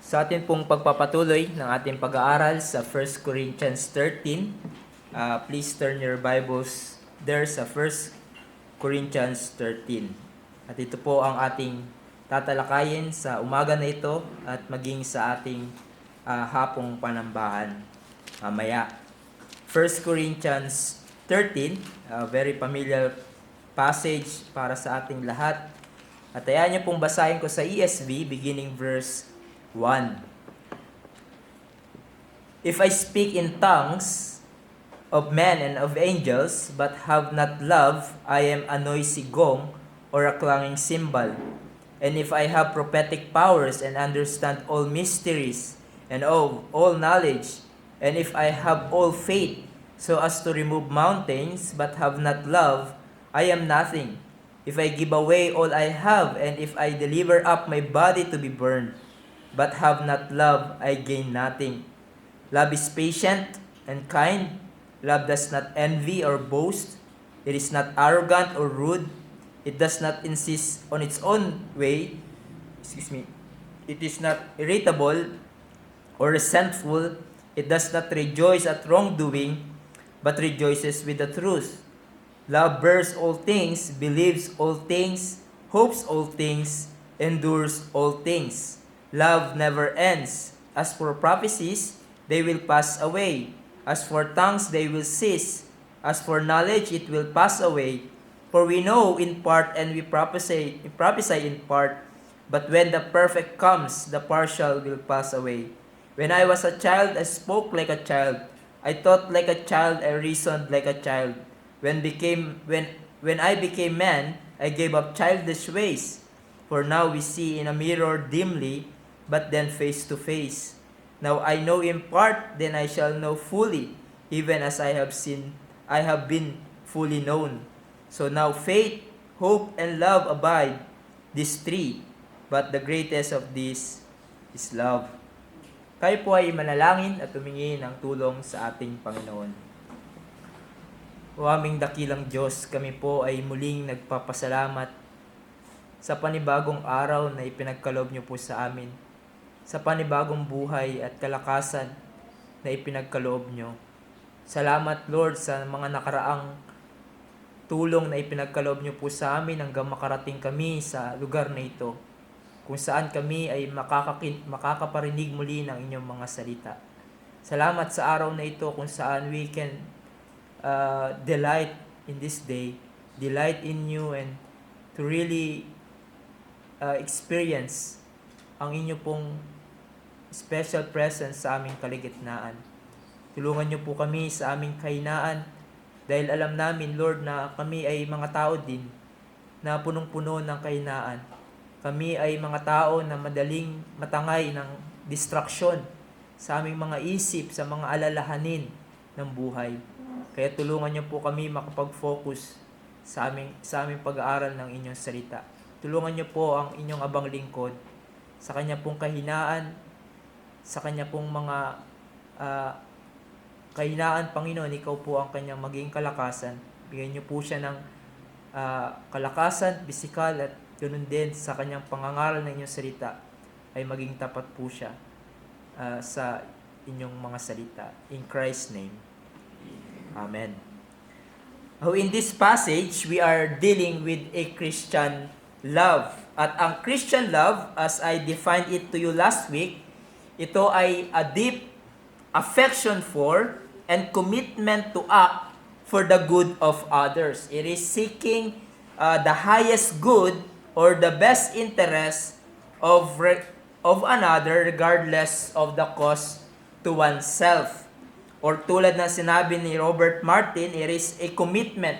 Sa atin pong pagpapatuloy ng ating pag-aaral sa 1 Corinthians 13, please turn your Bibles there sa 1 Corinthians 13. At ito po ang ating tatalakayin sa umaga na ito at maging sa ating hapong panambahan mamaya. 1 Corinthians 13, a very familiar passage para sa ating lahat. At ayan niyo pong basahin ko sa ESV beginning verse 1. If I speak in tongues of men and of angels, but have not love, I am a noisy gong or a clanging cymbal. And if I have prophetic powers and understand all mysteries and all knowledge, and if I have all faith so as to remove mountains, but have not love, I am nothing. If I give away all I have, and if I deliver up my body to be burned, but have not love, I gain nothing. Love is patient and kind. Love does not envy or boast. It is not arrogant or rude. It does not insist on its own way. It is not irritable or resentful. It does not rejoice at wrongdoing, but rejoices with the truth. Love bears all things, believes all things, hopes all things, endures all things. Love never ends. As for prophecies, they will pass away. As for tongues, they will cease. As for knowledge, it will pass away. For we know in part and we prophesy in part. But when the perfect comes, the partial will pass away. When I was a child, I spoke like a child. I thought like a child, I reasoned like a child. When I became man, I gave up childish ways. For now we see in a mirror dimly, but then face to face. Now I know in part, then I shall know fully, even as I have been fully known. So now faith, hope, and love abide, these three, but the greatest of these is love. Kayo po ay manalangin at humingi ng tulong sa ating Panginoon. O aming dakilang Diyos, kami po ay muling nagpapasalamat sa panibagong araw na ipinagkaloob niyo po sa amin, sa panibagong buhay at kalakasan na ipinagkaloob niyo. Salamat Lord sa mga nakaraang tulong na ipinagkaloob niyo po sa amin hanggang makarating kami sa lugar na ito, kung saan kami ay makakaparinig muli ng inyong mga salita. Salamat sa araw na ito kung saan we can delight in this day, delight in you, and to really experience ang inyo pong special presence sa aming kaligitnaan. Tulungan niyo po kami sa aming kahinaan dahil alam namin, Lord, na kami ay mga tao din na punong-puno ng kahinaan. Kami ay mga tao na madaling matangay ng distraksyon sa aming mga isip, sa mga alalahanin ng buhay. Kaya tulungan niyo po kami makapag-focus sa aming pag-aaral ng inyong salita. Tulungan niyo po ang inyong abang lingkod sa kanya pong kahinaan, sa kanya pong mga kahinaan, Panginoon, ikaw po ang kanyang maging kalakasan. Bigyan niyo po siya ng kalakasan, pisikal, at ganoon din sa kanyang pangangaral ng inyong salita ay maging tapat po siya sa inyong mga salita. In Christ's name, Amen. In this passage, we are dealing with a Christian love. At ang Christian love, as I defined it to you last week, ito ay a deep affection for and commitment to act for the good of others. It is seeking the highest good or the best interest of another regardless of the cost to oneself. Or tulad na sinabi ni Robert Martin, it is a commitment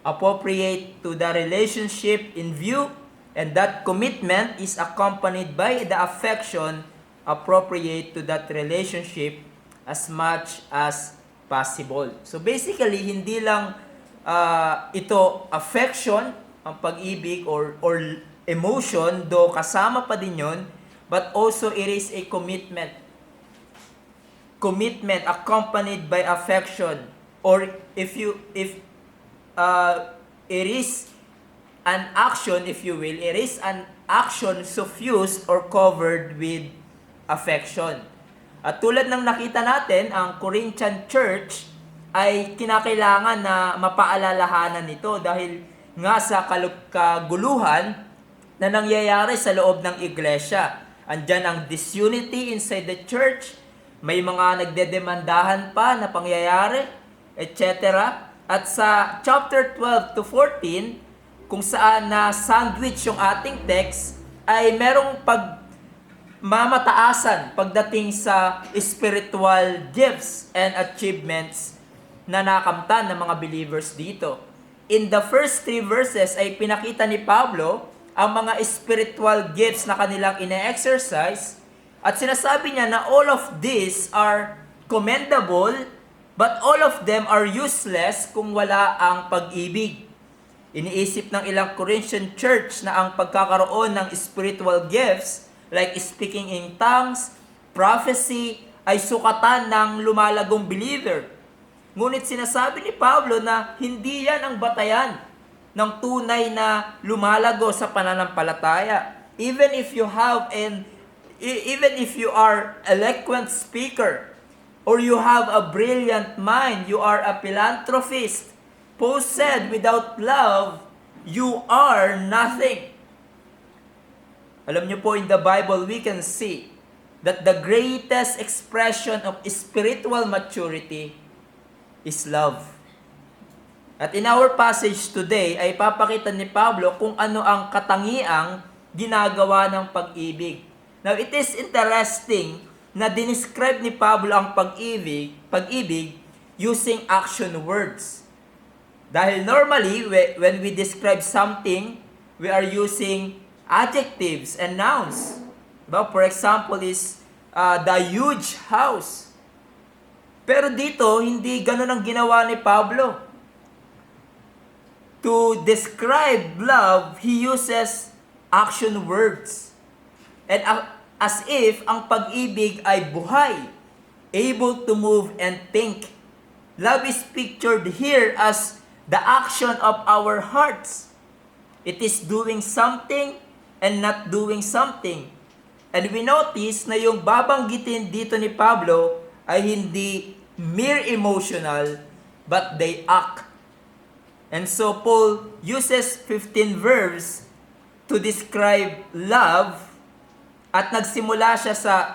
appropriate to the relationship in view, and that commitment is accompanied by the affection appropriate to that relationship as much as possible. So basically, hindi lang ito affection, ang pag-ibig or emotion, though kasama pa din yun, but also it is a commitment accompanied by affection, or if it is an action, if you will, it is an action suffused or covered with affection. At tulad ng nakita natin, ang Corinthian Church ay kinakailangan na mapaalalahanan nito dahil nga sa kaguluhan na nangyayari sa loob ng iglesia. Andyan ang disunity inside the church, may mga nagdedemandahan pa na pangyayari, etc. At sa chapter 12 to 14, kung saan na sandwich yung ating text, ay merong pagmamataasan pagdating sa spiritual gifts and achievements na nakamtan ng mga believers dito. In the first 3 verses ay pinakita ni Pablo ang mga spiritual gifts na kanilang ine-exercise at sinasabi niya na all of these are commendable but all of them are useless kung wala ang pag-ibig. Iniisip ng ilang Corinthian church na ang pagkakaroon ng spiritual gifts like speaking in tongues, prophecy, ay sukatan ng lumalagong believer. Ngunit sinasabi ni Pablo na hindi yan ang batayan ng tunay na lumalago sa pananampalataya. Even if you are eloquent speaker or you have a brilliant mind, you are a philanthropist. Paul said, without love, you are nothing. Alam niyo po, in the Bible, we can see that the greatest expression of spiritual maturity is love. At in our passage today, ay papakita ni Pablo kung ano ang katangiang ginagawa ng pag-ibig. Now, it is interesting na dinescribe ni Pablo ang pag-ibig using action words. Dahil normally, when we describe something, we are using adjectives and nouns. Diba? For example is the huge house. Pero dito, hindi ganun ang ginawa ni Pablo. To describe love, he uses action words. And as if ang pag-ibig ay buhay, able to move and think. Love is pictured here as the action of our hearts. It is doing something and not doing something. And we notice na yung babanggitin dito ni Pablo ay hindi mere emotional, but they act. And so Paul uses 15 verbs to describe love at nagsimula siya sa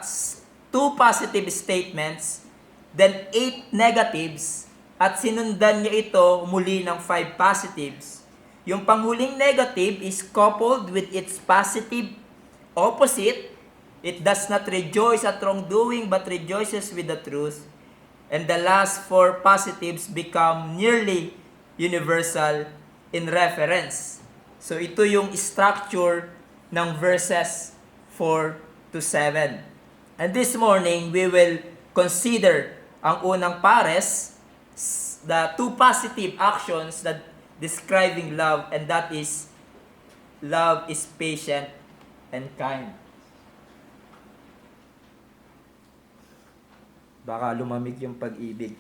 2 positive statements, then 8 negatives, at sinundan niya ito muli ng 5 positives. Yung panghuling negative is coupled with its positive opposite. It does not rejoice at wrongdoing but rejoices with the truth. And the last 4 positives become nearly universal in reference. So ito yung structure ng verses 4 to 7. And this morning, we will consider ang unang pares, the 2 positive actions that describing love, and that is, love is patient and kind. Baka lumamig yung pag-ibig.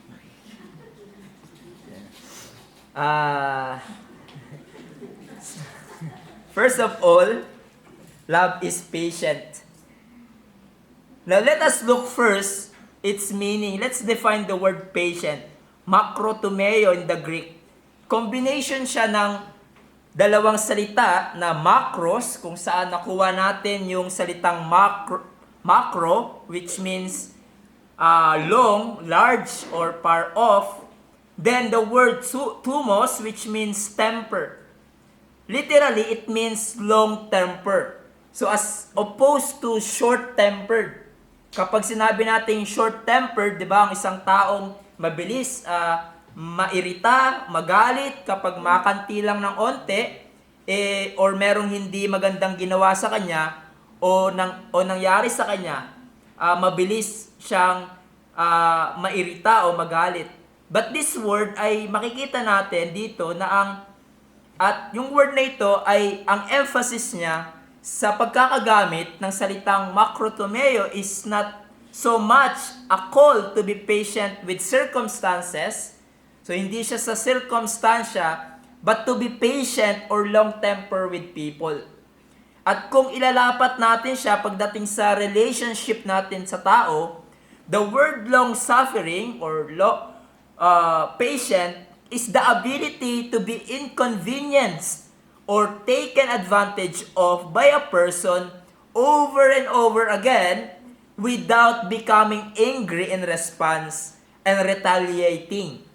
First of all, love is patient. Now, let us look first its meaning. Let's define the word patient. Makrotumeo in the Greek. Combination siya ng dalawang salita na makros, kung saan nakuha natin yung salitang makro, which means long, large, or far off. Then the word thumos, which means temper. Literally, it means long temper. So as opposed to short-tempered. Kapag sinabi natin short-tempered, di ba, ang isang taong mabilis, mairita, magalit, kapag makanti lang ng onte, or merong hindi magandang ginawa sa kanya, o nangyari sa kanya, mabilis siyang mairita o magalit. But this word ay makikita natin dito na yung word na ito ay ang emphasis niya sa pagkakagamit ng salitang makrotumeo is not so much a call to be patient with circumstances. So hindi siya sa circumstansya, but to be patient or long temper with people. At kung ilalapat natin siya pagdating sa relationship natin sa tao, the word long-suffering or patient is the ability to be inconvenienced or taken advantage of by a person over and over again without becoming angry in response and retaliating.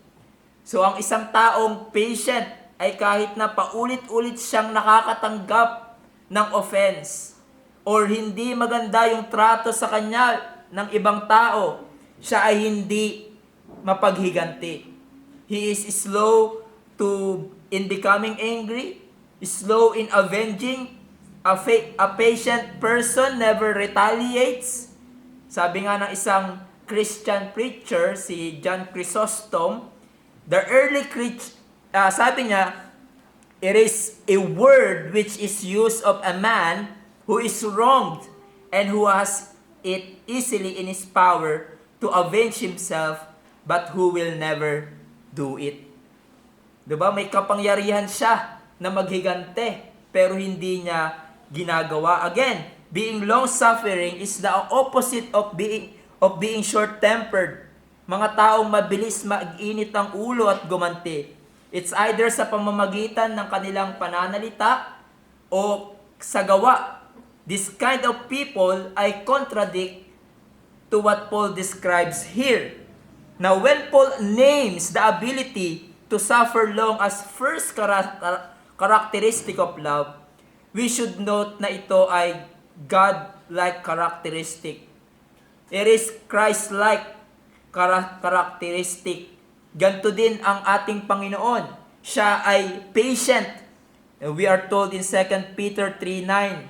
So ang isang taong patient ay kahit na paulit-ulit siyang nakakatanggap ng offense or hindi maganda yung trato sa kanya ng ibang tao, siya ay hindi mapaghiganti. He is slow in becoming angry, slow in avenging. A patient person never retaliates. Sabi nga ng isang Christian preacher, si John Chrysostom, the early sabi niya, it is a word which is used of a man who is wronged and who has it easily in his power to avenge himself, but who will never do it. Diba? May kapangyarihan siya na maghigante, pero hindi niya ginagawa. Again, being long-suffering is the opposite of being short-tempered. Mga taong mabilis mag-init ang ulo at gumanti. It's either sa pamamagitan ng kanilang pananalita o sa gawa. This kind of people ay contradict to what Paul describes here. Now, when Paul names the ability to suffer long as first characteristic of love, we should note na ito ay God-like characteristic. It is Christ-like characteristic. Ganto din ang ating Panginoon. Siya ay patient. We are told in 2 Peter 3:9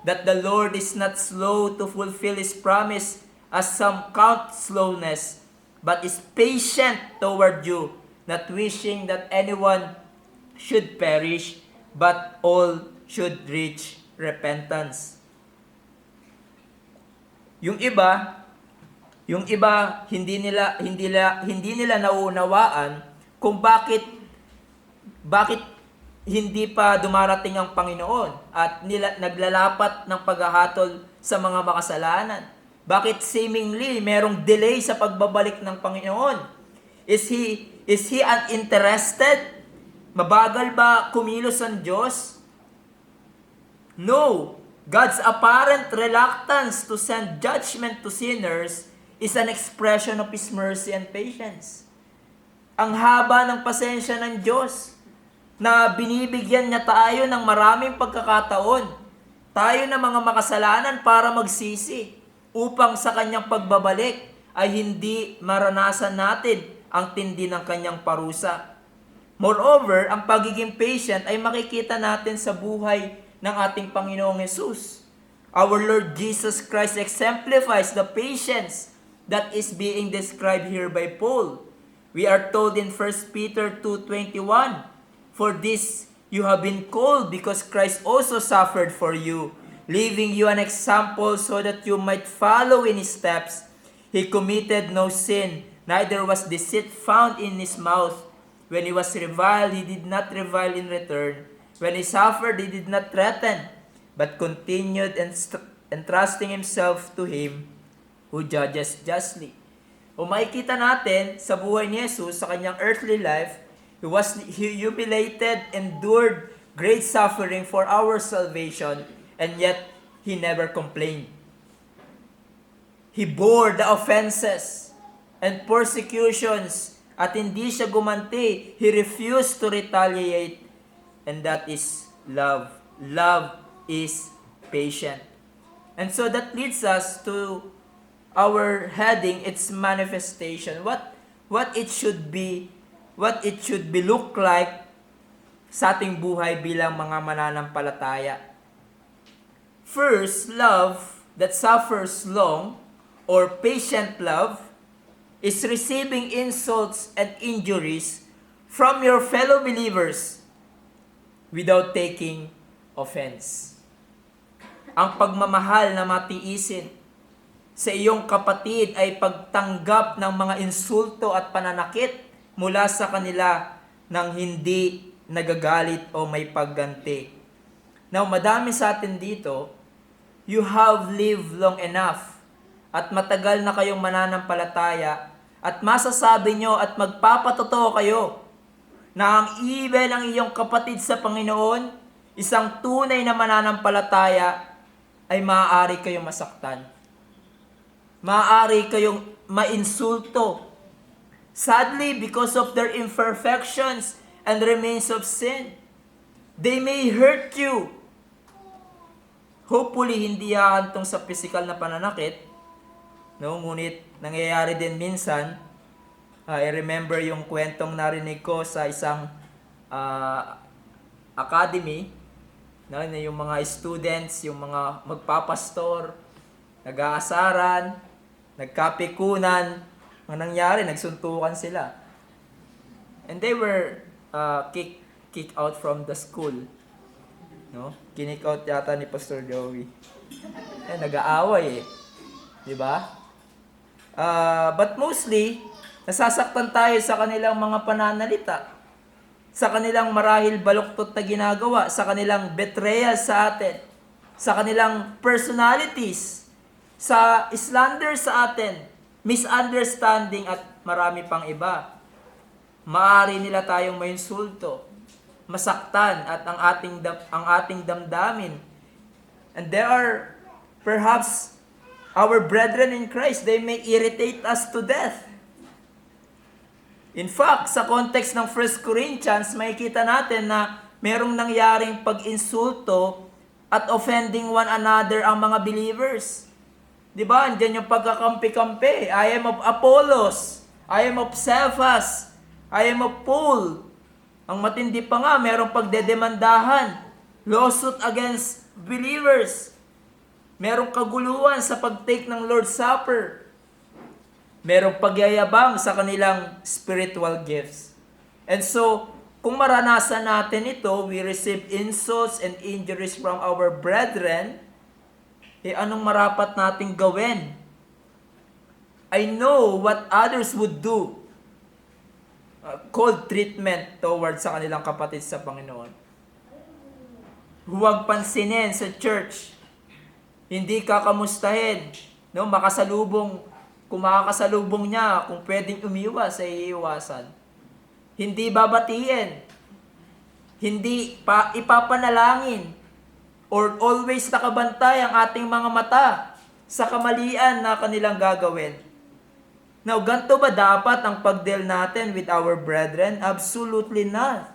that the Lord is not slow to fulfill His promise as some count slowness, but is patient toward you, not wishing that anyone should perish, but all should reach repentance. Yung iba hindi nila nauunawaan kung bakit hindi pa dumarating ang Panginoon at naglalapat ng paghahatol sa mga makasalanan. Bakit seemingly merong delay sa pagbabalik ng Panginoon? Is he uninterested? Mabagal ba kumilos ang Diyos? No. God's apparent reluctance to send judgment to sinners is an expression of His mercy and patience. Ang haba ng pasensya ng Diyos na binibigyan niya tayo ng maraming pagkakataon. Tayo na mga makasalanan para magsisi upang sa kanyang pagbabalik ay hindi maranasan natin ang tindi ng kanyang parusa. Moreover, ang pagiging patient ay makikita natin sa buhay ng ating Panginoong Hesus. Our Lord Jesus Christ exemplifies the patience that is being described here by Paul. We are told in 1 Peter 2:21, "For this you have been called, because Christ also suffered for you, leaving you an example so that you might follow in His steps. He committed no sin, neither was deceit found in His mouth. When He was reviled, He did not revile in return. When He suffered, He did not threaten, but continued entrusting Himself to Him who judges justly." O makikita natin sa buhay ni Jesus, sa kanyang earthly life, He humiliated, endured great suffering for our salvation, and yet He never complained. He bore the offenses and persecutions at hindi siya gumanti. He refused to retaliate, and that is love. Love is patient. And so that leads us to our heading, its manifestation. What it should be look like sa ating buhay bilang mga mananampalataya. First, love that suffers long, or patient love, is receiving insults and injuries from your fellow believers without taking offense. Ang pagmamahal na matiisin sa iyong kapatid ay pagtanggap ng mga insulto at pananakit mula sa kanila nang hindi nagagalit o may pagganti. Now, madami sa atin dito, you have lived long enough at matagal na kayong mananampalataya at masasabi nyo at magpapatotoo kayo na ang even ng iyong kapatid sa Panginoon, isang tunay na mananampalataya, ay maaari kayong masaktan. Maaari kayong mainsulto. Sadly, because of their imperfections and remains of sin, they may hurt you. Hopefully, hindi hahantong sa physical na pananakit. No? Ngunit, nangyayari din minsan. I remember yung kwentong narinig ko sa isang academy. No? Yung mga students, yung mga magpapastor, nag-aasaran, nagkapikunan. Ang nangyari, nagsuntukan sila. And they were kicked out from the school. No? Kinik out yata ni Pastor Joey. Nag-aaway eh. Di ba? But mostly, nasasaktan tayo sa kanilang mga pananalita. Sa kanilang marahil baluktot na ginagawa. Sa kanilang betrayal sa atin. Sa kanilang personalities. Sa slander sa atin. Misunderstanding at marami pang iba. Maaari nila tayong mainsulto, masaktan at ang ating damdamin. And there are perhaps our brethren in Christ, they may irritate us to death. In fact, sa context ng 1 Corinthians, makikita natin na merong nangyaring pag-insulto at offending one another ang mga believers. Di ba? Andiyan yung pagkakampi-kampi. I am of Apollos. I am of Cephas. I am of Paul. Ang matindi pa nga, merong pagdedemandahan. Lawsuit against believers. Merong kaguluhan sa pag-take ng Lord's Supper. Merong pagyayabang sa kanilang spiritual gifts. And so, kung maranasan natin ito, we receive insults and injuries from our brethren, anong marapat nating gawin? I know what others would do. Cold treatment towards sa kanilang kapatid sa Panginoon. Huwag pansinin sa church. Hindi kakamustahin. No, kung makakasalubong niya, kung pwedeng umiwas, ay iiwasan. Hindi babatiin. Hindi ipapanalangin. Or always nakabantay ang ating mga mata sa kamalian na kanilang gagawin. Now, ganito ba dapat ang pag-deal natin with our brethren? Absolutely not.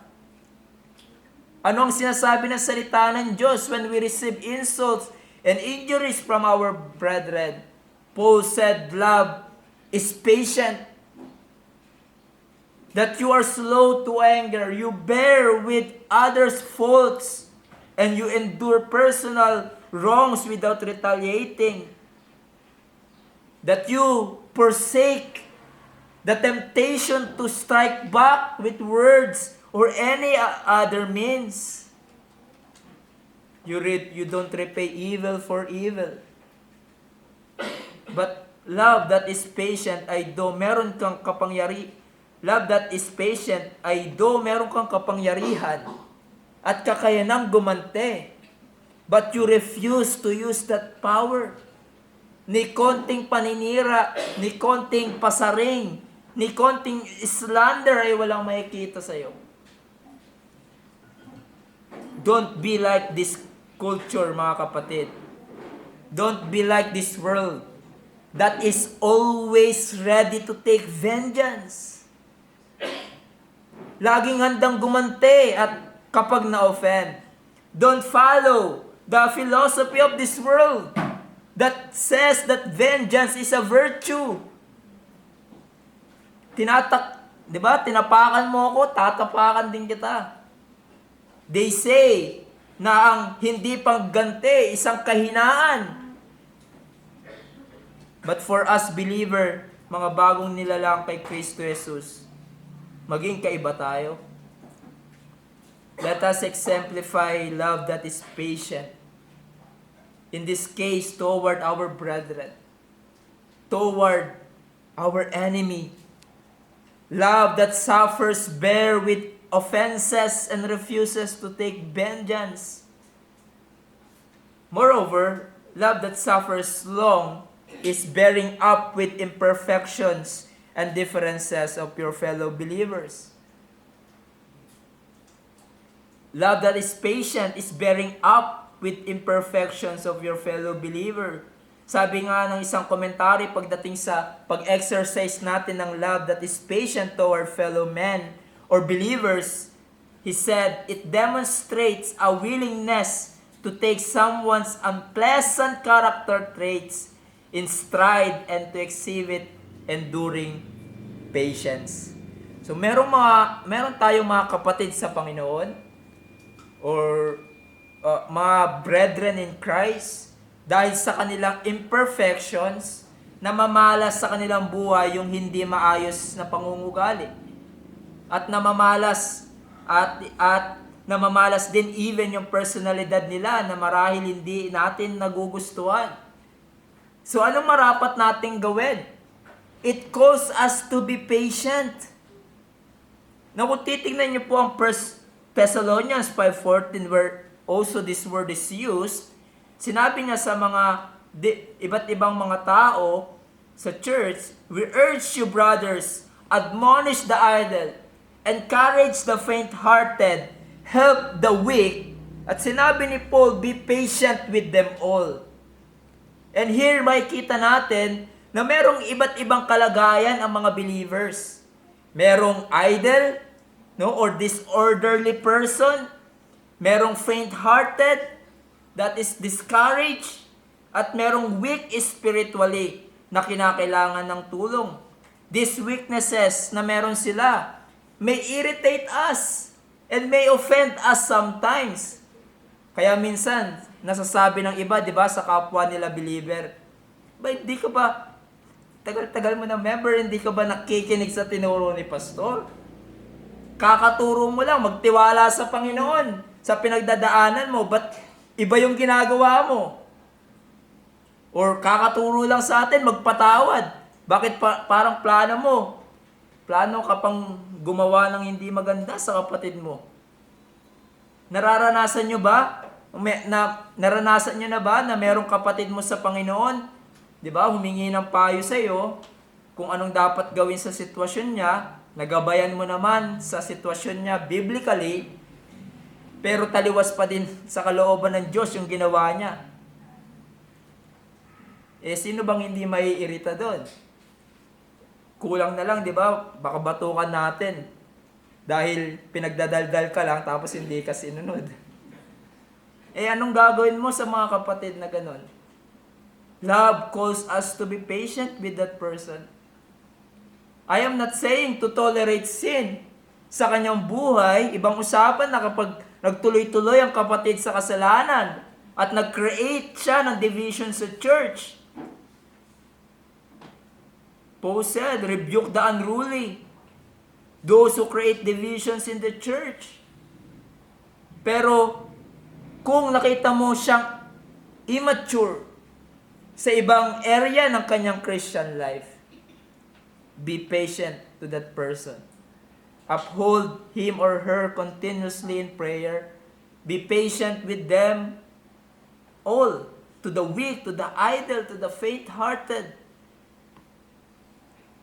Ano ang sinasabi ng salita ng Diyos when we receive insults and injuries from our brethren? Paul said, love is patient. That you are slow to anger. You bear with others' faults. And you endure personal wrongs without retaliating. That you forsake the temptation to strike back with words or any other means. You don't repay evil for evil. But love that is patient ay meron kang Love that is patient ay meron kang kapangyarihan at kakayanang gumante. But you refuse to use that power. Ni konting paninira, ni konting pasaring, ni konting slander ay walang makikita sa'yo. Don't be like this culture, mga kapatid. Don't be like this world that is always ready to take vengeance. Laging handang gumante at kapag na-offend. Don't follow the philosophy of this world that says that vengeance is a virtue. Di ba? Tinapakan mo ako, tatapakan din kita. They say na ang hindi pagganti isang kahinaan. But for us believer, mga bagong nilalang kay Kristo Jesus, maging kaiba tayo. Let us exemplify love that is patient. In this case, toward our brethren, toward our enemy. Love that suffers, bear with offenses, and refuses to take vengeance. Moreover, love that suffers long is bearing up with imperfections and differences of your fellow believers. Love that is patient is bearing up with imperfections of your fellow believer. Sabi nga ng isang komentary pagdating sa pag-exercise natin ng love that is patient toward fellow men or believers, he said, it demonstrates a willingness to take someone's unpleasant character traits in stride and to exhibit enduring patience. So meron tayong mga kapatid sa Panginoon or mga brethren in Christ, dahil sa kanilang imperfections, namamalas sa kanilang buhay yung hindi maayos na pangungugali. At namamalas namamalas din even yung personalidad nila na marahil hindi natin nagugustuhan. So anong marapat nating gawin? It calls us to be patient. Na kung titignan niyo po ang Thessalonians 5:14 where also this word is used, sinabi nga sa mga iba't ibang mga tao sa church, we urge you brothers, admonish the idle, encourage the faint-hearted, help the weak, at sinabi ni Paul, be patient with them all. And here makikita natin na merong iba't ibang kalagayan ang mga believers. Merong idle, or disorderly person, merong faint-hearted, that is discouraged, at merong weak spiritually na kinakailangan ng tulong. These weaknesses na meron sila may irritate us and may offend us sometimes. Kaya minsan, nasasabi ng iba, di ba, sa kapwa nila believer, ba, hindi ka ba, tagal-tagal mo na member, hindi ka ba nakikinig sa tinuro ni pastor? Kakaturo mo lang, magtiwala sa Panginoon, sa pinagdadaanan mo, ba't iba yung ginagawa mo? Or kakaturo lang sa atin, magpatawad. Bakit parang plano ka pang gumawa ng hindi maganda sa kapatid mo? Naranasan nyo na ba na merong kapatid mo sa Panginoon, di ba, humingi ng payo sa iyo kung anong dapat gawin sa sitwasyon niya, nagabayan mo naman sa sitwasyon niya biblically, pero taliwas pa din sa kalooban ng Diyos yung ginawa niya. Sino bang hindi maiirita doon? Kulang na lang, di ba? Baka batukan natin. Dahil pinagdadaldal ka lang, tapos hindi ka sinunod. Anong gagawin mo sa mga kapatid na ganon? Love calls us to be patient with that person. I am not saying to tolerate sin sa kanyang buhay. Ibang usapan na kapag nagtuloy-tuloy ang kapatid sa kasalanan at nag-create siya ng division sa church. Paul said, rebuke the unruly, those who create divisions in the church. Pero kung nakita mo siyang immature sa ibang area ng kanyang Christian life, be patient to that person. Uphold him or her continuously in prayer. Be patient with them all, to the weak, to the idle, to the faint-hearted.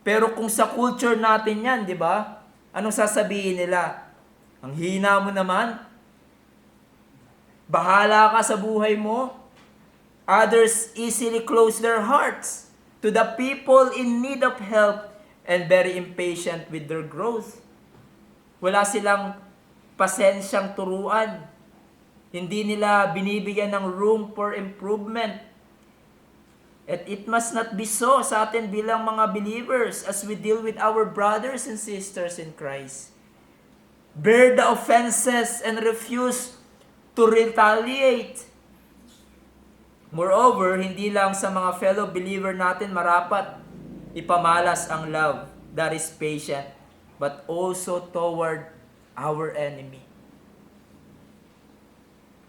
Pero kung sa culture natin yan, di ba? Anong sasabihin nila? Ang hina mo naman. Bahala ka sa buhay mo. Others easily close their hearts to the people in need of help and very impatient with their growth. Wala silang pasensyang turuan. Hindi nila binibigyan ng room for improvement. At it must not be so sa atin bilang mga believers as we deal with our brothers and sisters in Christ. Bear the offenses and refuse to retaliate. Moreover, hindi lang sa mga fellow believer natin marapat ipamalas ang love that is patient, but also toward our enemy.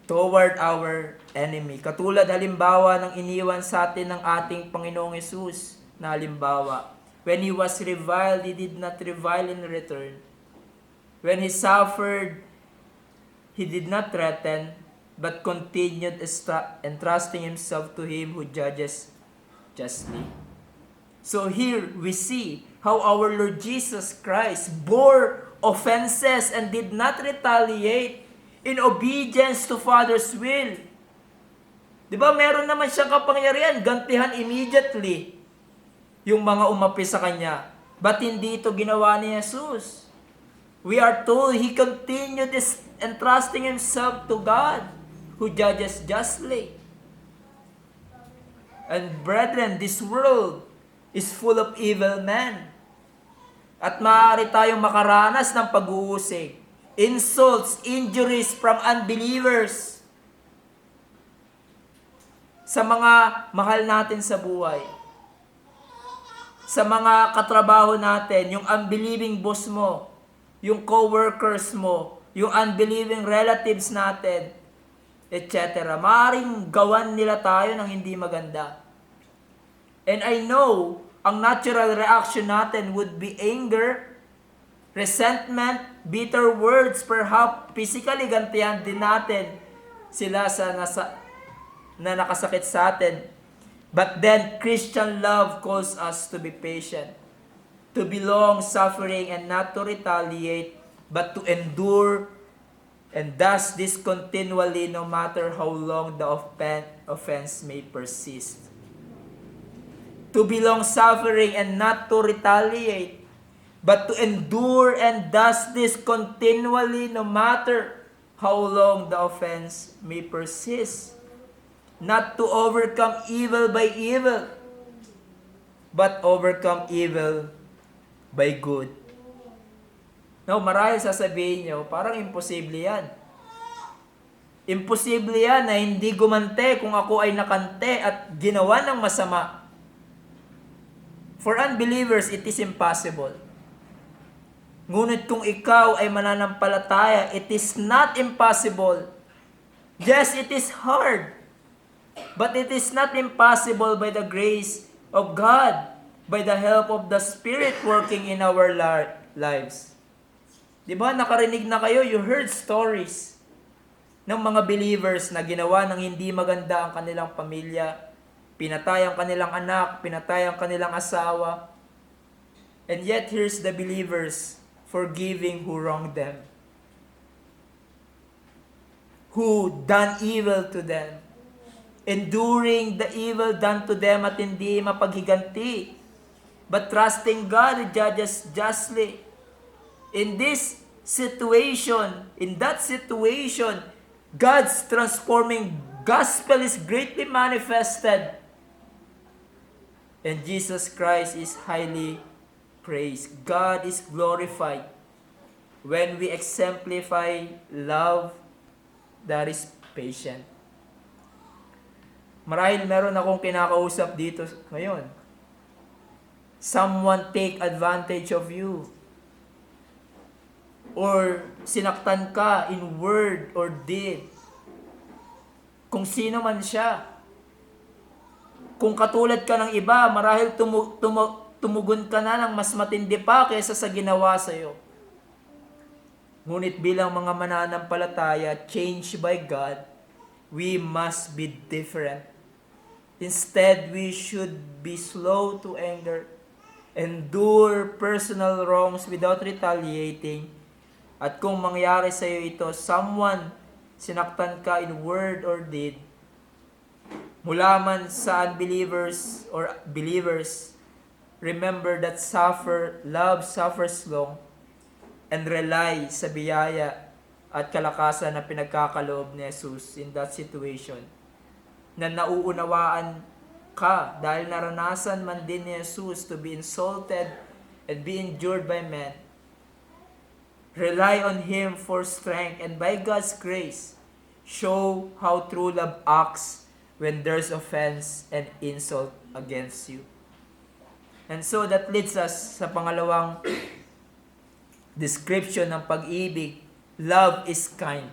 Toward our enemy. Katulad halimbawa ng iniwan sa atin ng ating Panginoong Hesus na halimbawa. When He was reviled, He did not revile in return. When He suffered, He did not threaten, but continued entrusting himself to him who judges justly. So here we see how our Lord Jesus Christ bore offenses and did not retaliate in obedience to Father's will. Di ba, meron naman siyang kapangyarihan, gantihan immediately yung mga umapi sa kanya. But hindi ito ginawa ni Jesus. We are told he continued entrusting himself to God who judges justly. And brethren, this world is full of evil men. At maaari tayong makaranas ng pag-uusig, insults, injuries from unbelievers sa mga mahal natin sa buhay. Sa mga katrabaho natin, yung unbelieving boss mo, yung co-workers mo, yung unbelieving relatives natin, etc. Maaaring gawan nila tayo ng hindi maganda. And I know, ang natural reaction natin would be anger, resentment, bitter words, perhaps physically gantihan din natin sila na nakasakit sa atin. But then, Christian love calls us to be patient, to be long-suffering and not to retaliate, but to endure and thus discontinually no matter how long the offense may persist. To be long-suffering and not to retaliate, but to endure and thus discontinually no matter how long the offense may persist. Not to overcome evil by evil, but overcome evil by good. Now, marahil sasabihin nyo, parang imposible yan. Imposible yan na hindi gumante kung ako ay nakante at ginawa ng masama. For unbelievers, it is impossible. Ngunit kung ikaw ay mananampalataya, it is not impossible. Yes, it is hard. But it is not impossible by the grace of God, by the help of the Spirit working in our lives. Diba, nakarinig na kayo, you heard stories ng mga believers na ginawa ng hindi maganda ang kanilang pamilya, pinatay ang kanilang anak, pinatay ang kanilang asawa, and yet here's the believers forgiving who wronged them, who done evil to them, enduring the evil done to them at hindi mapaghiganti, but trusting God who judges justly. In this situation, in that situation, God's transforming gospel is greatly manifested. And Jesus Christ is highly praised. God is glorified when we exemplify love that is patient. Marahil meron akong kinakausap dito ngayon. Someone take advantage of you. Or sinaktan ka in word or deed. Kung sino man siya. Kung katulad ka ng iba, marahil tumugon ka na ng mas matindi pa kaysa sa ginawa sa'yo. Ngunit bilang mga mananampalataya, changed by God, we must be different. Instead, we should be slow to anger, endure personal wrongs without retaliating. At kung mangyari sa iyo ito, someone sinaktan ka in word or deed, mula man sa unbelievers or believers, remember that love suffers long, and rely sa biyaya at kalakasan na pinagkakaloob ni Jesus in that situation. Na nauunawaan ka dahil naranasan man din ni Jesus to be insulted and be endured by men. Rely on Him for strength, and by God's grace, show how true love acts when there's offense and insult against you. And so that leads us sa pangalawang description ng pag-ibig. Love is kind.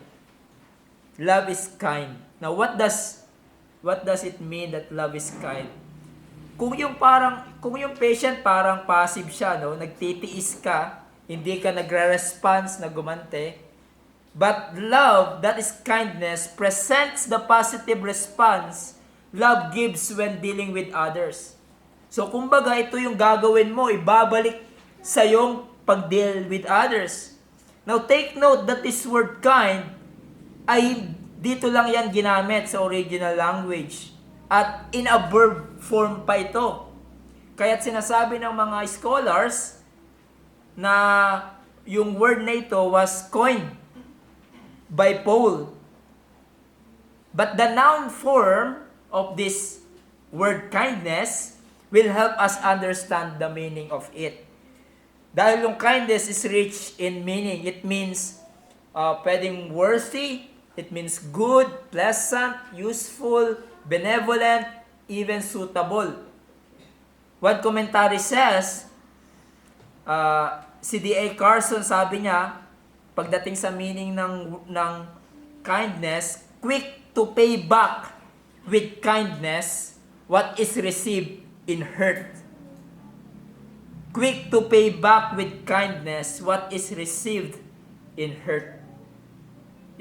Love is kind. Now, what does it mean that love is kind? Kung yung patient parang passive siya, no, nagtitiis ka, hindi ka nagre-response na gumante, But love, that is kindness, presents the positive response love gives when dealing with others. So kumbaga, ito yung gagawin mo, ibabalik sa yung pag-deal with others. Now take note that this word kind ay dito lang yan ginamit sa original language. At in a verb form pa ito. Kaya't sinasabi ng mga scholars na yung word na ito was coined by Paul. But the noun form of this word kindness will help us understand the meaning of it. Dahil yung kindness is rich in meaning. It means pwedeng worthy, it means good, pleasant, useful, benevolent, even suitable. One commentary says, si D.A. Carson sabi niya, pagdating sa meaning ng kindness, quick to pay back with kindness what is received in hurt. Quick to pay back with kindness what is received in hurt.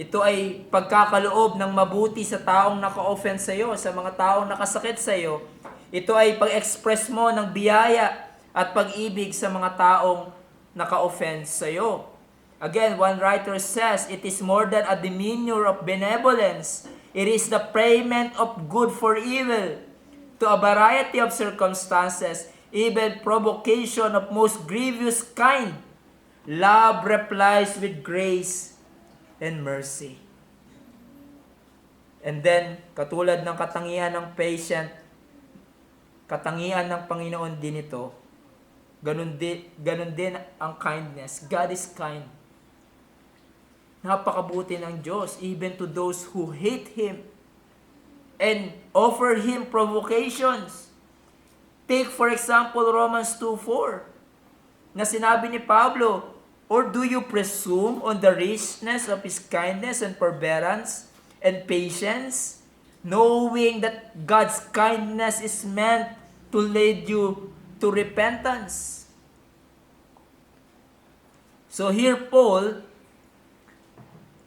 Ito ay pagkakaloob ng mabuti sa taong naka-offense sa iyo, sa mga taong nakasakit sa iyo. Ito ay pag-express mo ng biyaya at pag-ibig sa mga taong naka-offense sa iyo. Again, one writer says, it is more than a demeanor of benevolence. It is the payment of good for evil to a variety of circumstances, even provocation of most grievous kind. Love replies with grace and mercy. And then, katulad ng katangian ng patient, katangian ng Panginoon din ito, ganun din ang kindness. God is kind. Napakabuti ng Diyos, even to those who hate Him and offer Him provocations. Take for example Romans 2:4 na sinabi ni Pablo, or do you presume on the richness of His kindness and forbearance and patience, knowing that God's kindness is meant to lead you to repentance? So here Paul,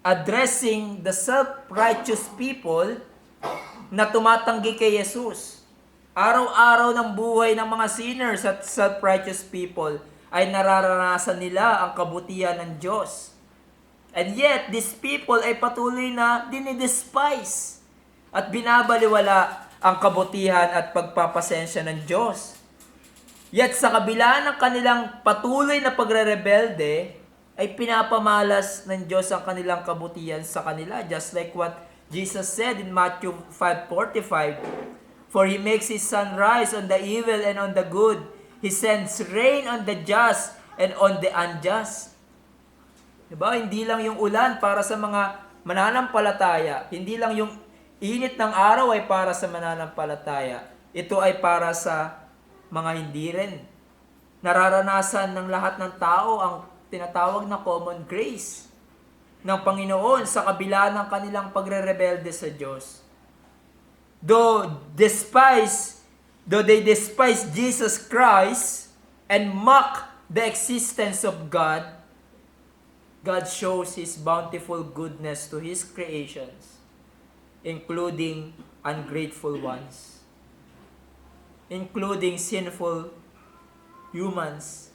addressing the self-righteous people na tumatanggi kay Jesus. Araw-araw ng buhay ng mga sinners at self-righteous people ay nararanasan nila ang kabutihan ng Diyos. And yet, these people ay patuloy na dinidespise at binabaliwala ang kabutihan at pagpapasensya ng Diyos. Yet sa kabila ng kanilang patuloy na pagre-rebelde, ay pinapamalas ng Diyos ang kanilang kabutihan sa kanila. Just like what Jesus said in Matthew 5:45, for He makes His sun rise on the evil and on the good. He sends rain on the just and on the unjust. Diba? Hindi lang yung ulan para sa mga mananampalataya. Hindi lang yung init ng araw ay para sa mananampalataya. Ito ay para sa mga hindi rin. Nararanasan ng lahat ng tao ang tinatawag na common grace ng Panginoon sa kabila ng kanilang pagre-rebelde sa Diyos. Though they despise Jesus Christ and mock the existence of God, God shows His bountiful goodness to His creations, including ungrateful ones, including sinful humans,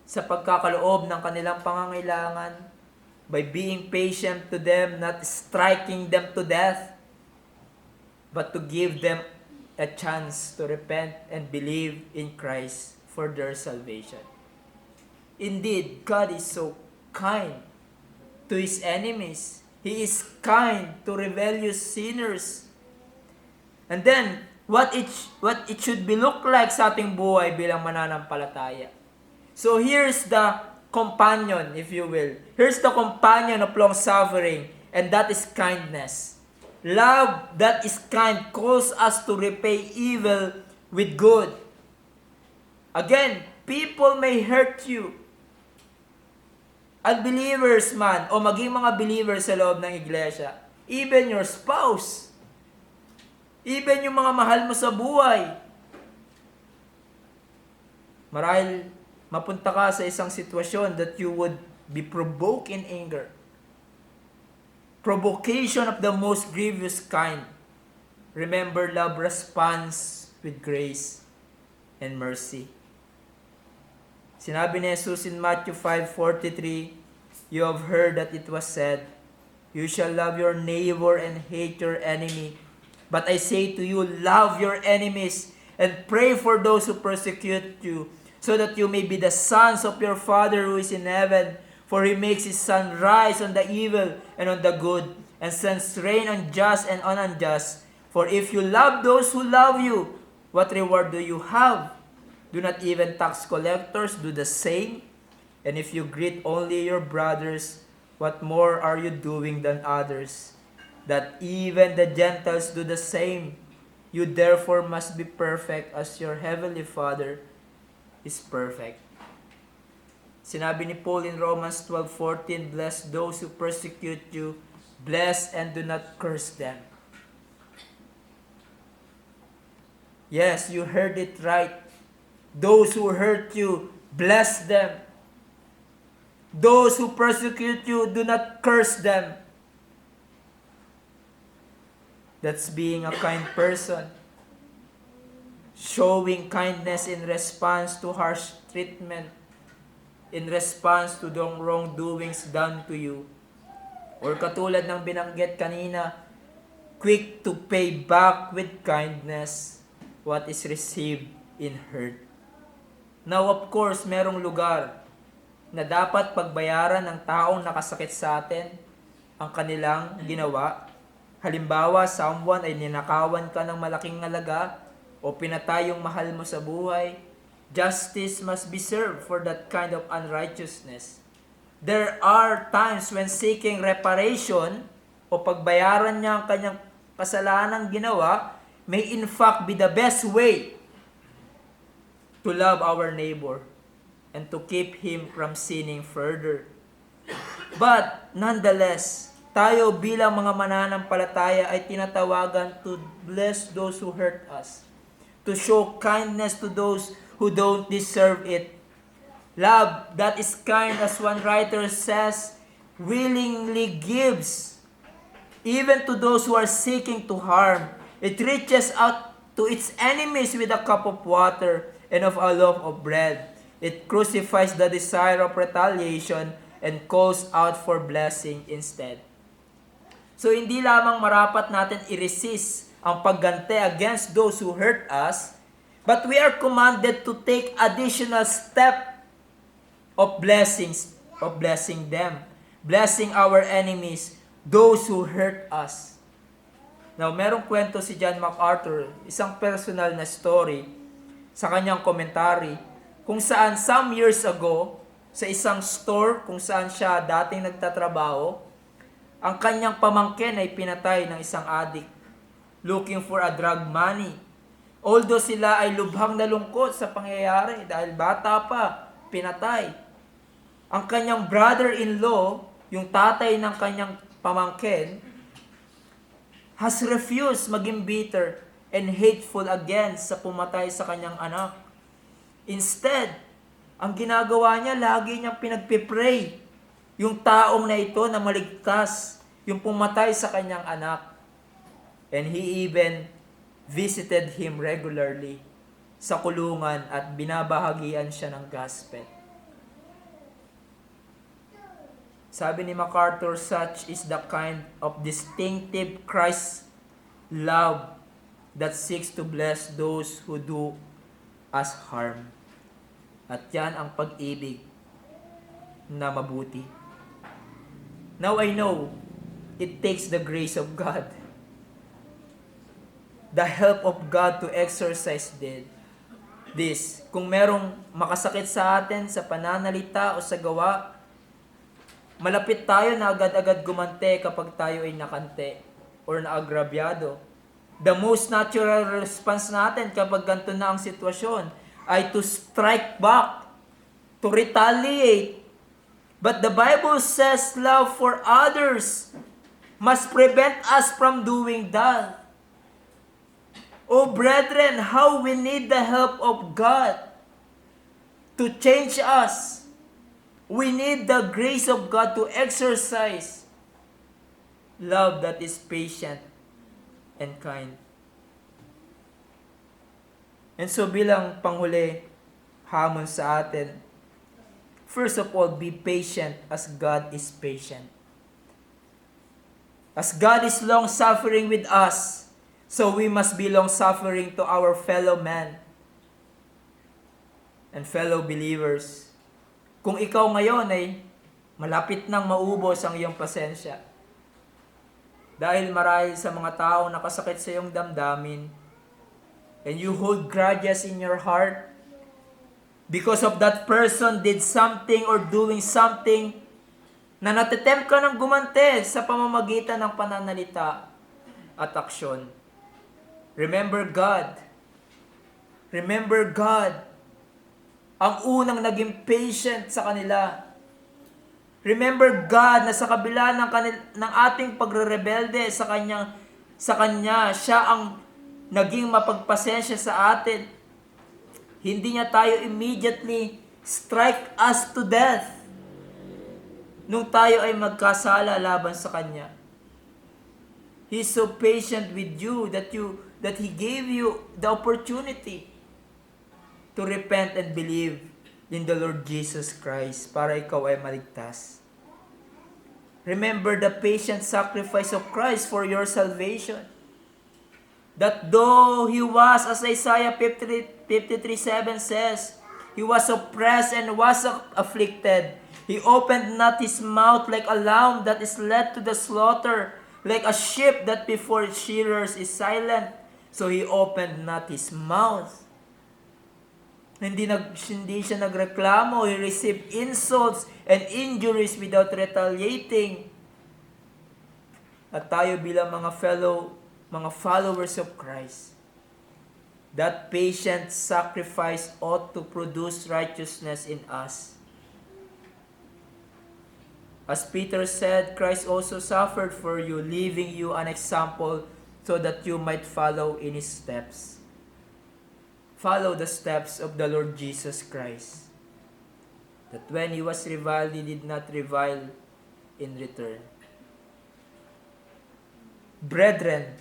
sa pagkakaloob ng kanilang pangangailangan, by being patient to them, not striking them to death, but to give them a chance to repent and believe in Christ for their salvation. Indeed, God is so kind to His enemies. He is kind to rebellious sinners. And then, what it should be look like sa ating buhay bilang mananampalataya. So here's the companion, if you will. Here's the companion of long-suffering, and that is kindness. Love that is kind calls us to repay evil with good. Again, people may hurt you. Unbelievers man, o maging mga believers sa loob ng iglesia. Even your spouse. Even yung mga mahal mo sa buhay. Marahil mapunta ka sa isang sitwasyon that you would be provoked in anger. provocation of the most grievous kind. Remember, love responds with grace and mercy. Sinabi ni Jesus in Matthew 5:43, "You have heard that it was said, you shall love your neighbor and hate your enemy. But I say to you, love your enemies and pray for those who persecute you, so that you may be the sons of your Father who is in heaven. For he makes his sun rise on the evil and on the good, and sends rain on just and on unjust. For if you love those who love you, what reward do you have? Do not even tax collectors do the same? And if you greet only your brothers, what more are you doing than others? That even the Gentiles do the same. You therefore must be perfect as your heavenly Father is perfect." Sinabi ni Paul in Romans 12:14, "Bless those who persecute you, bless and do not curse them." Yes, you heard it right. Those who hurt you, bless them. Those who persecute you, do not curse them. That's being a kind person. Showing kindness in response to harsh treatment, in response to the wrongdoings done to you. Or katulad ng binanggit kanina, quick to pay back with kindness what is received in hurt. Now, of course, merong lugar na dapat pagbayaran ng taong nakasakit sa atin ang kanilang ginawa. Halimbawa, someone ay ninakawan ka ng malaking halaga o pinatay yung mahal mo sa buhay. Justice must be served for that kind of unrighteousness. There are times when seeking reparation o pagbayaran niya ang kanyang kasalanang ginawa may in fact be the best way to love our neighbor and to keep him from sinning further. But nonetheless, tayo bilang mga mananampalataya ay tinatawagan to bless those who hurt us, to show kindness to those who don't deserve it. Love that is kind, as one writer says, willingly gives, even to those who are seeking to harm. It reaches out to its enemies with a cup of water and of a loaf of bread. It crucifies the desire of retaliation and calls out for blessing instead. So hindi lamang marapat natin i-resist ang pagganti against those who hurt us, but we are commanded to take additional step of blessing them, blessing our enemies, those who hurt us. Now, merong kwento si John MacArthur, isang personal na story sa kanyang commentary, kung saan some years ago, sa isang store kung saan siya dating nagtatrabaho, ang kanyang pamangkin ay pinatay ng isang addict looking for a drug money. Although sila ay lubhang nalungkot sa pangyayari dahil bata pa, pinatay. Ang kanyang brother-in-law, yung tatay ng kanyang pamangkin, has refused maging bitter and hateful against sa pumatay sa kanyang anak. Instead, ang ginagawa niya, lagi niyang pinagpipray yung taong na ito na maligtas, yung pumatay sa kanyang anak. And he even visited him regularly sa kulungan at binabahagian siya ng gospel. Sabi ni MacArthur, such is the kind of distinctive Christ love that seeks to bless those who do us harm. At yan ang pag-ibig na mabuti. Now I know it takes the grace of God, the help of God to exercise this. Kung merong makasakit sa atin sa pananalita o sa gawa, malapit tayo na agad-agad gumante kapag tayo ay nakante or naagrabyado. The most natural response natin kapag ganito na ang sitwasyon ay to strike back, to retaliate. But the Bible says love for others must prevent us from doing that. Oh brethren, how we need the help of God to change us. We need the grace of God to exercise Love that is patient and kind. And so bilang panghuli, hamon sa atin, first of all, be patient as God is patient. As God is long-suffering with us, so we must be long-suffering to our fellow man and fellow believers. Kung ikaw ngayon ay malapit nang maubos ang iyong pasensya, dahil marahil sa mga taong nakasakit sa iyong damdamin, and you hold grudges in your heart, because of that person did something or doing something na natitempt ka ng gumante sa pamamagitan ng pananalita at aksyon. Remember God. Remember God. Ang unang naging patient sa kanila. Remember God na sa kabila ng ating pagrerebelde sa Kanya, Siya ang naging mapagpasensya sa atin. Hindi niya tayo immediately strike us to death nung tayo ay magkasala laban sa Kanya. He's so patient with you that He gave you the opportunity to repent and believe in the Lord Jesus Christ para ikaw ay maligtas. Remember the patient sacrifice of Christ for your salvation. That though He was, as Isaiah 53:7 says, He was oppressed and was afflicted. He opened not His mouth like a lamb that is led to the slaughter, like a sheep that before its shearers is silent. So He opened not His mouth. Hindi siya nagreklamo. He received insults and injuries without retaliating. At tayo bilang mga followers of Christ, that patient sacrifice ought to produce righteousness in us. As Peter said, Christ also suffered for you, leaving you an example so that you might follow in His steps. Follow the steps of the Lord Jesus Christ. That when He was reviled, He did not revile in return. Brethren,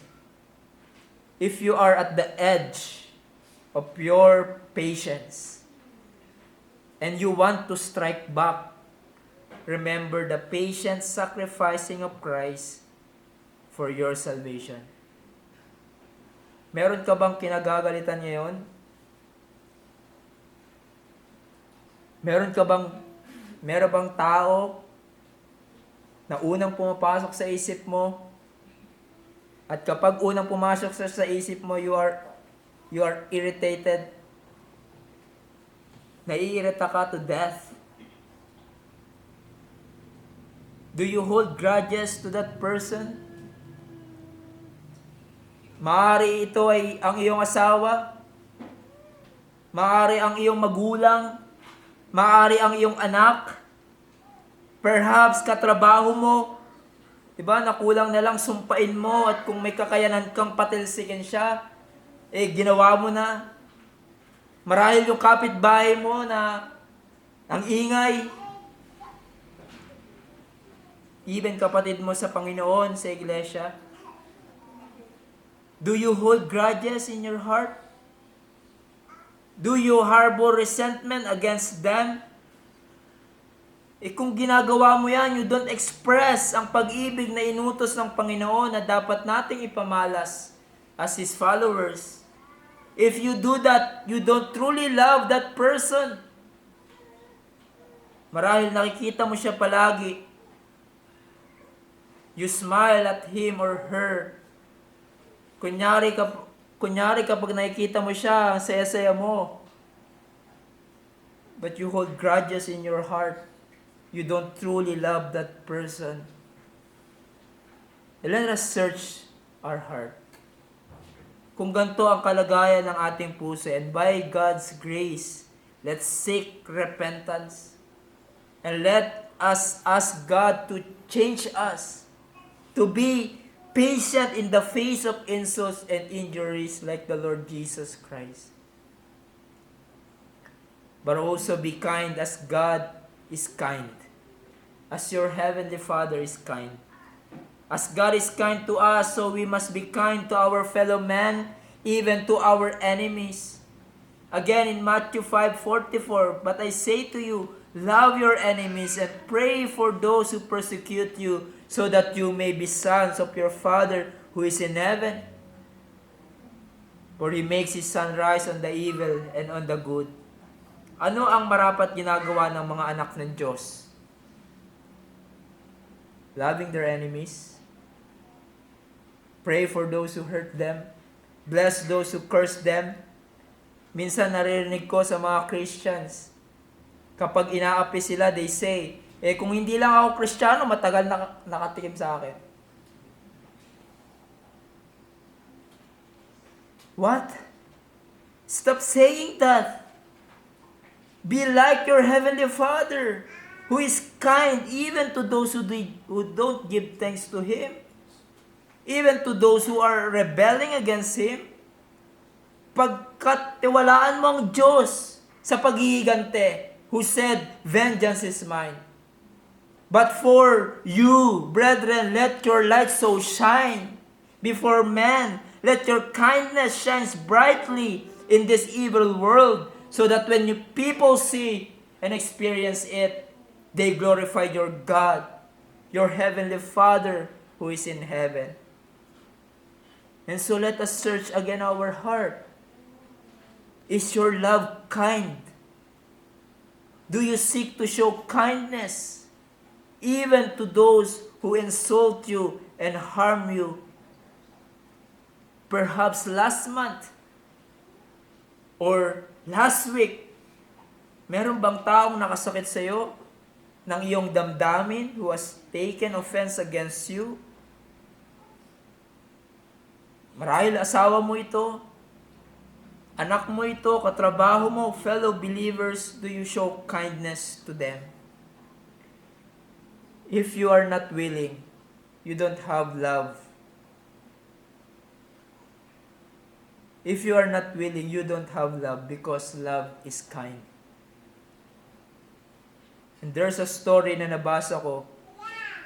if you are at the edge of your patience and you want to strike back, remember the patient sacrificing of Christ for your salvation. Meron ka bang kinagagalitan ngayon? Meron bang tao na unang pumapasok sa isip mo? At kapag unang pumasok sa isip mo, you are irritated. Naiirita ka to death. Do you hold grudges to that person? Maaari ito ay ang iyong asawa. Maaari ang iyong magulang. Maaari ang iyong anak. Perhaps katrabaho mo. Diba, nakulang na lang sumpain mo at kung may kakayanan kang patilsikin siya, ginawa mo na. Marahil yung kapitbahay mo na ang ingay. Even kapatid mo sa Panginoon, sa iglesia. Do you hold grudges in your heart? Do you harbor resentment against them? Kung ginagawa mo yan, you don't express ang pag-ibig na inutos ng Panginoon na dapat nating ipamalas as His followers. If you do that, you don't truly love that person. Marahil nakikita mo siya palagi. You smile at him or her. Kunyari kapag nakikita mo siya, ang saya-saya mo. But you hold grudges in your heart. You don't truly love that person. Let us search our heart. Kung ganito ang kalagayan ng ating puso, and by God's grace, let's seek repentance. And let us ask God to change us, to be patient in the face of insults and injuries like the Lord Jesus Christ. But also be kind as God is kind. As your Heavenly Father is kind. As God is kind to us, so we must be kind to our fellow men, even to our enemies. Again in Matthew 5:44, but I say to you, love your enemies and pray for those who persecute you, so that you may be sons of your Father who is in heaven. For He makes His sun rise on the evil and on the good. Ano ang marapat ginagawa ng mga anak ng Diyos? Loving their enemies. Pray for those who hurt them. Bless those who curse them. Minsan naririnig ko sa mga Christians, kapag inaapi sila, they say, kung hindi lang ako Kristiyano, matagal nakatikim sa akin. What? Stop saying that. Be like your Heavenly Father, who is kind even to those who don't give thanks to Him, even to those who are rebelling against Him. Pagkat tiwalaan mo ang Diyos sa paghihigante, who said, vengeance is mine. But for you, brethren, let your light so shine before men. Let your kindness shine brightly in this evil world, so that when people see and experience it, they glorify your God, your Heavenly Father who is in heaven. And so let us search again our heart. Is your love kind? Do you seek to show kindness even to those who insult you and harm you? Perhaps last month or last week, meron bang taong nakasakit sa iyo ng iyong damdamin who has taken offense against you? Marahil asawa mo ito, anak mo ito, katrabaho mo, fellow believers, do you show kindness to them? If you are not willing, you don't have love. If you are not willing, you don't have love, because love is kind. And there's a story na nabasa ko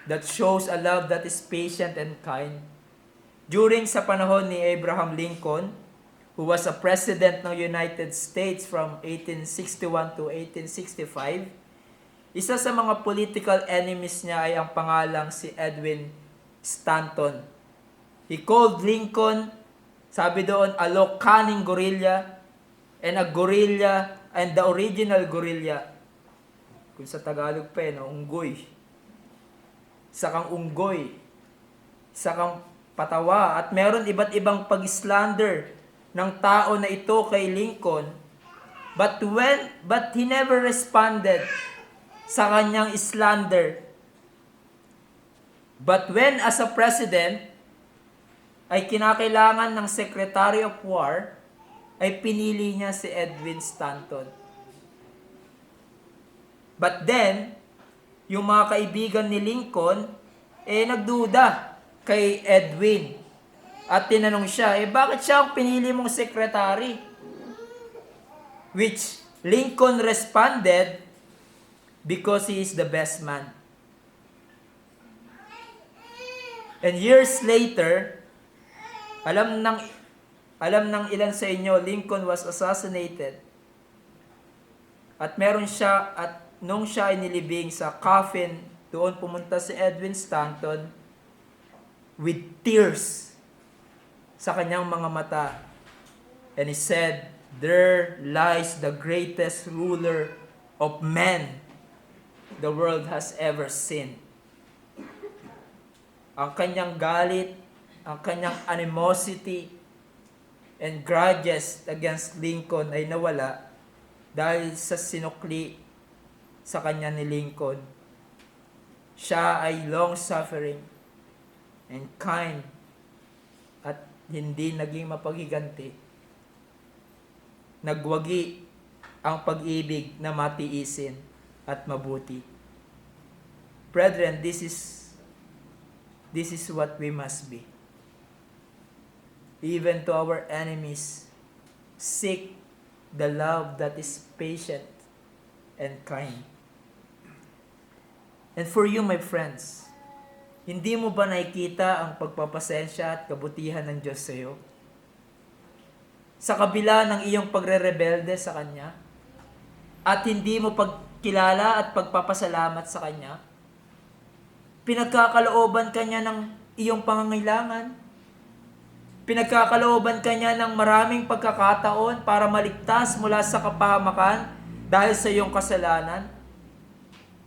that shows a love that is patient and kind. During sa panahon ni Abraham Lincoln, who was a president ng United States from 1861 to 1865, isa sa mga political enemies niya ay ang pangalang si Edwin Stanton. He called Lincoln, sabi doon, a low-cunning gorilla, and a gorilla, and the original gorilla. Kung sa Tagalog pa unggoy. Isa kang unggoy. Isa kang patawa. At meron iba't ibang pag-slander ng tao na ito kay Lincoln, but he never responded sa kanyang slander. But when as a president ay kinakailangan ng Secretary of War, ay pinili niya si Edwin Stanton. But then, yung mga kaibigan ni Lincoln, nagduda kay Edwin. At tinanong siya, bakit siya ang pinili mong secretary? Which Lincoln responded, because he is the best man. And years later, alam ng ilan sa inyo, Lincoln was assassinated. At nung siya ay nilibing sa coffin, doon pumunta si Edwin Stanton with tears sa kanyang mga mata. And he said, there lies the greatest ruler of men the world has ever seen. Ang kanyang galit, ang kanyang animosity and grudges against Lincoln ay nawala dahil sa sinukli sa kanya ni Lincoln. Siya ay long-suffering and kind at hindi naging mapaghiganti. Nagwagi ang pag-ibig na matiisin at mabuti. Brethren, this is what we must be. Even to our enemies, seek the love that is patient and kind. And for you, my friends, Hindi mo ba nakikita ang pagpapasensya at kabutihan ng Diyos sa iyo? Sa kabila ng iyong pagre-rebelde sa Kanya, at hindi mo pagkilala at pagpapasalamat sa Kanya, pinagkakalooban ka niya ng iyong pangangailangan. Pinagkakalooban ka niya ng maraming pagkakataon para maligtas mula sa kapahamakan dahil sa iyong kasalanan.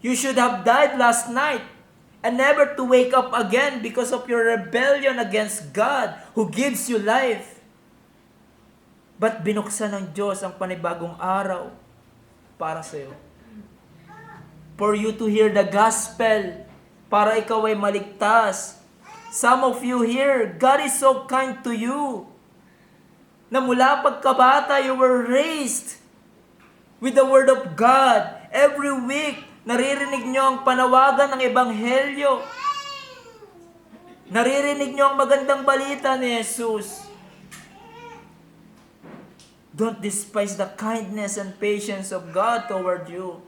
You should have died last night and never to wake up again because of your rebellion against God who gives you life. But binuksan ng Diyos ang panibagong araw para sa iyo. For you to hear the gospel, para ikaw ay maligtas. Some of you here, God is so kind to you, na mula pagkabata, you were raised with the Word of God. Every week, naririnig nyo ang panawagan ng Ebanghelyo. Naririnig nyo ang magandang balita ni Jesus. Don't despise the kindness and patience of God toward you.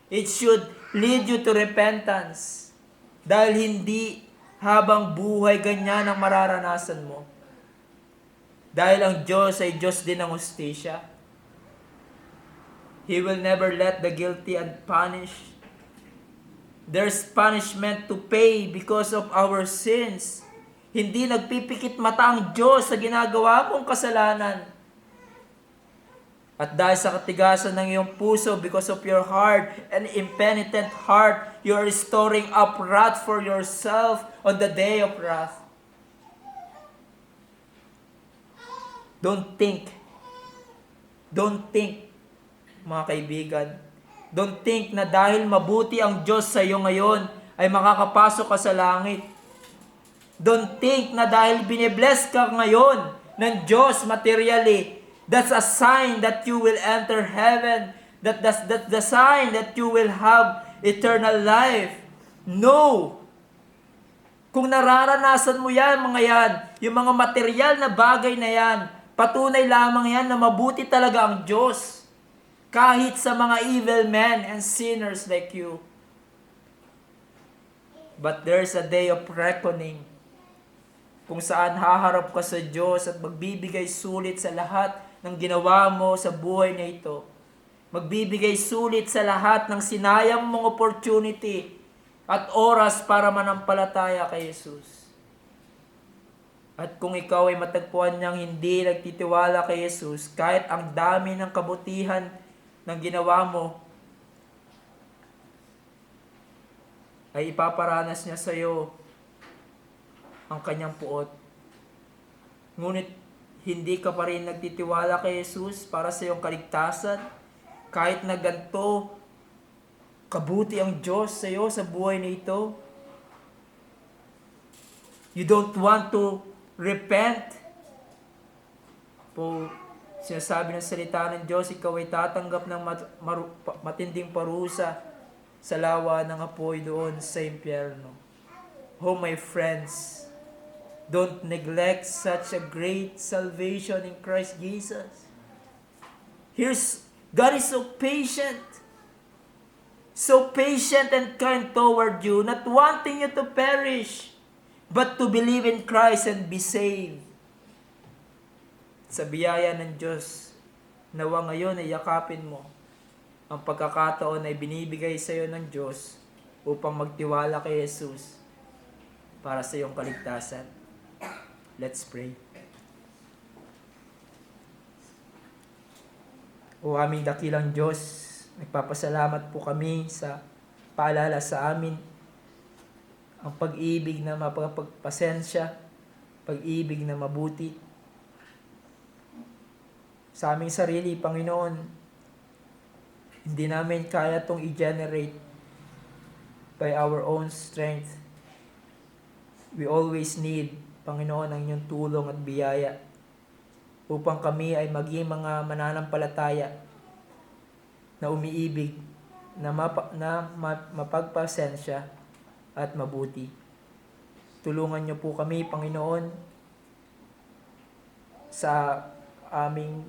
It should lead you to repentance. Dahil hindi habang buhay ganyan ang mararanasan mo. Dahil ang Diyos ay Diyos din ng hustisya. He will never let the guilty unpunished. There's punishment to pay because of our sins. Hindi nagpipikit mata ang Diyos sa ginagawa mong kasalanan. At dahil sa katigasan ng iyong puso, because of your hard and impenitent heart, you are storing up wrath for yourself on the day of wrath. Don't think, mga kaibigan, don't think na dahil mabuti ang Diyos sa iyo ngayon, ay makakapasok ka sa langit. Don't think na dahil binibless ka ngayon ng Diyos materially, that's a sign that you will enter heaven. That's the sign that you will have eternal life. No! Kung nararanasan mo yan, mga yan, yung mga material na bagay na yan, patunay lamang yan na mabuti talaga ang Diyos. Kahit sa mga evil men and sinners like you. But there's a day of reckoning kung saan haharap ka sa Diyos at magbibigay sulit sa lahat ng ginawa mo sa buhay na ito. Magbibigay sulit sa lahat ng sinayang mong opportunity at oras para manampalataya kay Jesus. At kung ikaw ay matagpuan niyang hindi nagtitiwala kay Jesus, kahit ang dami ng kabutihan ng ginawa mo, ay ipaparanas niya sa iyo ang kanyang puot. Ngunit hindi ka pa rin nagtitiwala kay Jesus para sa iyong kaligtasan, kahit na ganito kabuti ang Diyos sa iyo sa buhay na ito. You don't want to repent. Po, sinasabi ng salita ng Diyos, ikaw ay tatanggap ng matinding parusa sa lawa ng apoy doon sa impyerno. Oh my friends, don't neglect such a great salvation in Christ Jesus. God is so patient and kind toward you, not wanting you to perish, but to believe in Christ and be saved. Sa biyaya ng Diyos, nawa ngayon ay yakapin mo ang pagkakataon na binibigay sa iyo ng Diyos upang magtiwala kay Jesus para sa iyong kaligtasan. Let's pray. O aming dakilang Diyos, nagpapasalamat po kami sa paalala sa amin ang pag-ibig na mapagpasensya, pag-ibig na mabuti. Sa aming sarili, Panginoon, hindi namin kaya itong i-generate by our own strength. We always need, Panginoon, ang inyong tulong at biyaya upang kami ay maging mga mananampalataya na umiibig, na mapagpasensya at mabuti. Tulungan niyo po kami, Panginoon, sa aming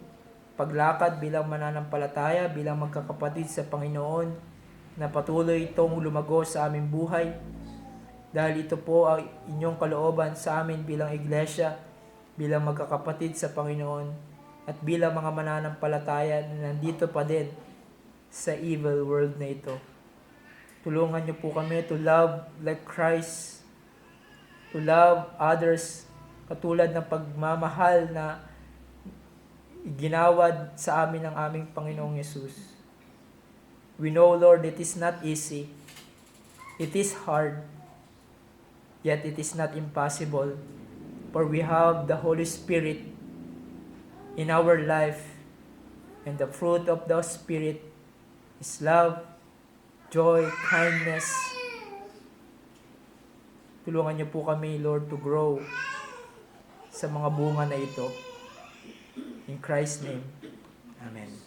paglakad bilang mananampalataya, bilang magkakapatid sa Panginoon, na patuloy itong lumago sa aming buhay, Dahil ito po ang inyong kalooban sa amin bilang iglesia, bilang magkakapatid sa Panginoon, at bilang mga mananampalataya na nandito pa din sa evil world na ito. Tulungan niyo po kami to love like Christ, to love others, katulad ng pagmamahal na ginawad sa amin ng aming Panginoong Yesus. We know, Lord, it is not easy. It is hard. Yet it is not impossible. For we have the Holy Spirit in our life. And the fruit of the Spirit is love, joy, kindness. Tulungan niyo po kami, Lord, to grow sa mga bunga na ito. In Christ's name, Amen.